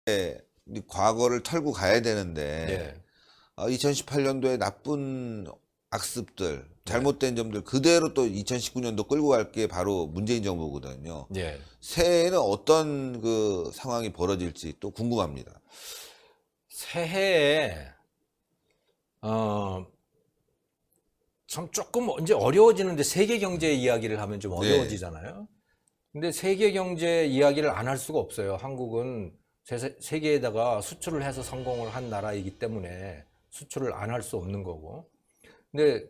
이 과거를 털고 가야 되는데 예. 2018년도에 나쁜 악습들, 잘못된 점들 그대로 또 2019년도 끌고 갈 게 바로 문재인 정부거든요. 예. 새해에는 어떤 그 상황이 벌어질지 또 궁금합니다. 새해에 참 조금 이제 어려워지는데 세계 경제 이야기를 하면 좀 어려워지잖아요. 근데 세계 경제 이야기를 안 할 수가 없어요. 한국은 세계에다가 수출을 해서 성공을 한 나라이기 때문에 수출을 안 할 수 없는 거고. 근데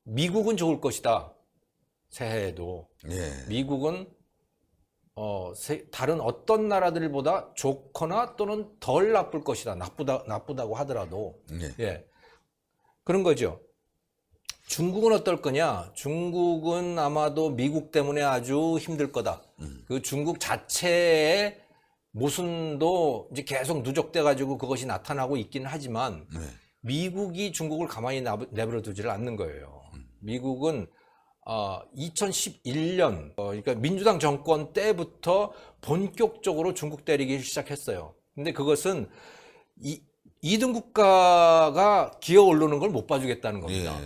미국은 좋을 것이다. 새해에도. 예. 미국은 다른 어떤 나라들보다 좋거나 또는 덜 나쁠 것이다. 나쁘다고 하더라도. 예. 예. 그런 거죠. 중국은 어떨 거냐? 중국은 아마도 미국 때문에 아주 힘들 거다. 그 중국 자체의 모순도 이제 계속 누적돼 가지고 그것이 나타나고 있기는 하지만 미국이 중국을 가만히 내버려 두지를 않는 거예요. 미국은 2011년 그러니까 민주당 정권 때부터 본격적으로 중국 때리기 시작했어요. 근데 그것은 이등 국가가 기어 오르는 걸 못 봐주겠다는 겁니다.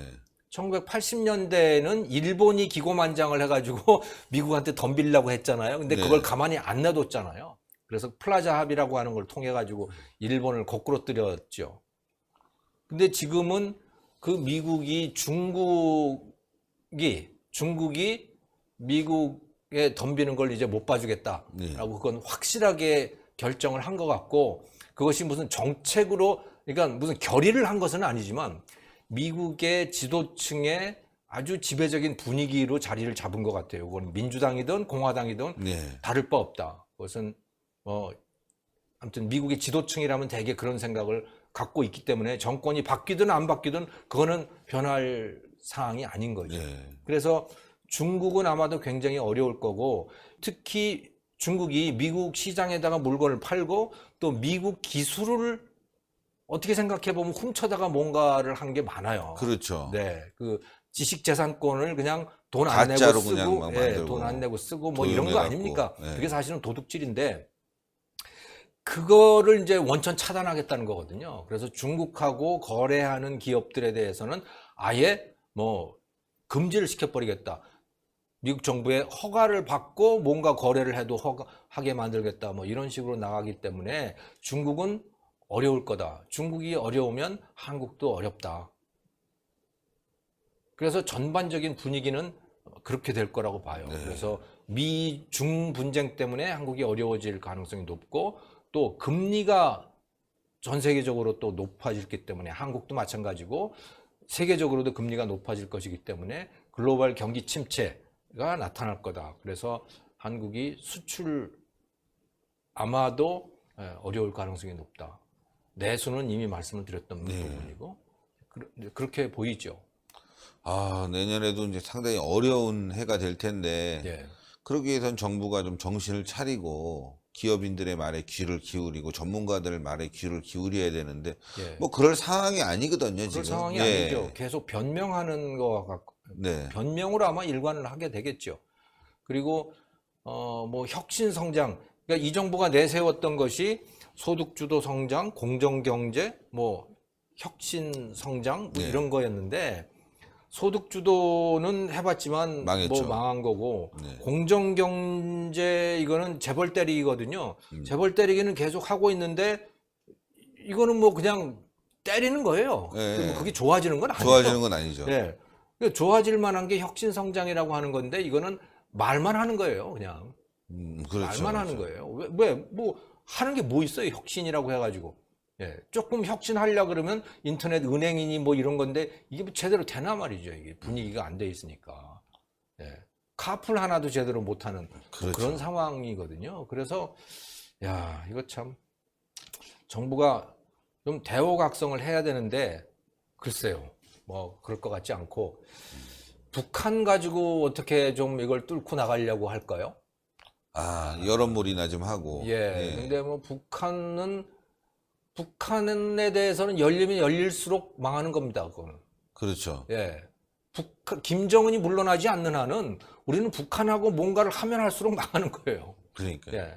1980년대에는 일본이 기고만장을 해가지고 미국한테 덤비려고 했잖아요. 근데 그걸 가만히 안 놔뒀잖아요. 그래서 플라자 합의라고 하는 걸 통해 가지고 일본을 거꾸로 뜨렸죠. 근데 지금은 그 미국이 중국이 미국에 덤비는 걸 이제 못 봐주겠다라고 그건 확실하게 결정을 한 것 같고, 그것이 무슨 정책으로, 그러니까 무슨 결의를 한 것은 아니지만 미국의 지도층의 아주 지배적인 분위기로 자리를 잡은 것 같아요. 그건 민주당이든 공화당이든 다를 바 없다. 그것은 아무튼 미국의 지도층이라면 대개 그런 생각을 갖고 있기 때문에 정권이 바뀌든 안 바뀌든 그거는 변할 사항이 아닌 거죠. 그래서 중국은 아마도 굉장히 어려울 거고, 특히 중국이 미국 시장에다가 물건을 팔고 또 미국 기술을 어떻게 생각해 보면 훔쳐다가 뭔가를 한 게 많아요. 그렇죠. 네, 그 지식재산권을 그냥 돈 안 내고 가짜로 쓰고, 그냥 막 만들고 돈 안 내고 쓰고 뭐 이런 거 도용해갖고. 아닙니까? 그게 사실은 도둑질인데 그거를 이제 원천 차단하겠다는 거거든요. 그래서 중국하고 거래하는 기업들에 대해서는 아예 뭐 금지를 시켜버리겠다. 미국 정부의 허가를 받고 뭔가 거래를 해도 하게 만들겠다. 뭐 이런 식으로 나가기 때문에 중국은 어려울 거다. 중국이 어려우면 한국도 어렵다. 그래서 전반적인 분위기는 그렇게 될 거라고 봐요. 그래서 미중 분쟁 때문에 한국이 어려워질 가능성이 높고, 또 금리가 전 세계적으로 또 높아지기 때문에 한국도 마찬가지고 세계적으로도 금리가 높아질 것이기 때문에 글로벌 경기 침체가 나타날 거다. 그래서 한국이 수출 아마도 어려울 가능성이 높다. 내수는 이미 말씀을 드렸던 부분이고 그렇게 보이죠. 내년에도 이제 상당히 어려운 해가 될 텐데 그러기 위해선 정부가 좀 정신을 차리고 기업인들의 말에 귀를 기울이고 전문가들 말에 귀를 기울여야 되는데 뭐 그럴 상황이 아니거든요. 그럴 지금. 상황이 아니죠. 계속 변명하는 거 같고 변명으로 아마 일관을 하게 되겠죠. 그리고 뭐 혁신 성장, 그러니까 이 정부가 내세웠던 것이 소득주도 성장, 공정경제, 뭐 혁신 성장 뭐 이런 거였는데, 소득주도는 해봤지만 망했죠. 뭐 망한 거고, 공정경제 이거는 재벌 때리기거든요. 재벌 때리기는 계속 하고 있는데 이거는 뭐 그냥 때리는 거예요. 그게 좋아지는 건 아니죠. 좋아지는 건 아니죠. 그러니까 좋아질 만한 게 혁신 성장이라고 하는 건데 이거는 말만 하는 거예요. 그냥 그렇죠. 말만 하는 거예요. 왜 뭐 하는 게 뭐 있어요? 혁신이라고 해가지고. 조금 혁신하려 그러면 인터넷 은행이니 뭐 이런 건데 이게 뭐 제대로 되나 말이죠. 이게 분위기가 안 돼 있으니까. 카풀 하나도 제대로 못하는 그런 상황이거든요. 그래서 야, 이거 참 정부가 좀 대호각성을 해야 되는데 글쎄요. 뭐 그럴 것 같지 않고, 북한 가지고 어떻게 좀 이걸 뚫고 나가려고 할까요? 여론몰이나 좀 하고. 근데 뭐 북한에 대해서는 열리면 열릴수록 망하는 겁니다. 그거는. 그렇죠. 김정은이 물러나지 않는 한은 우리는 북한하고 뭔가를 하면 할수록 망하는 거예요. 그러니까요.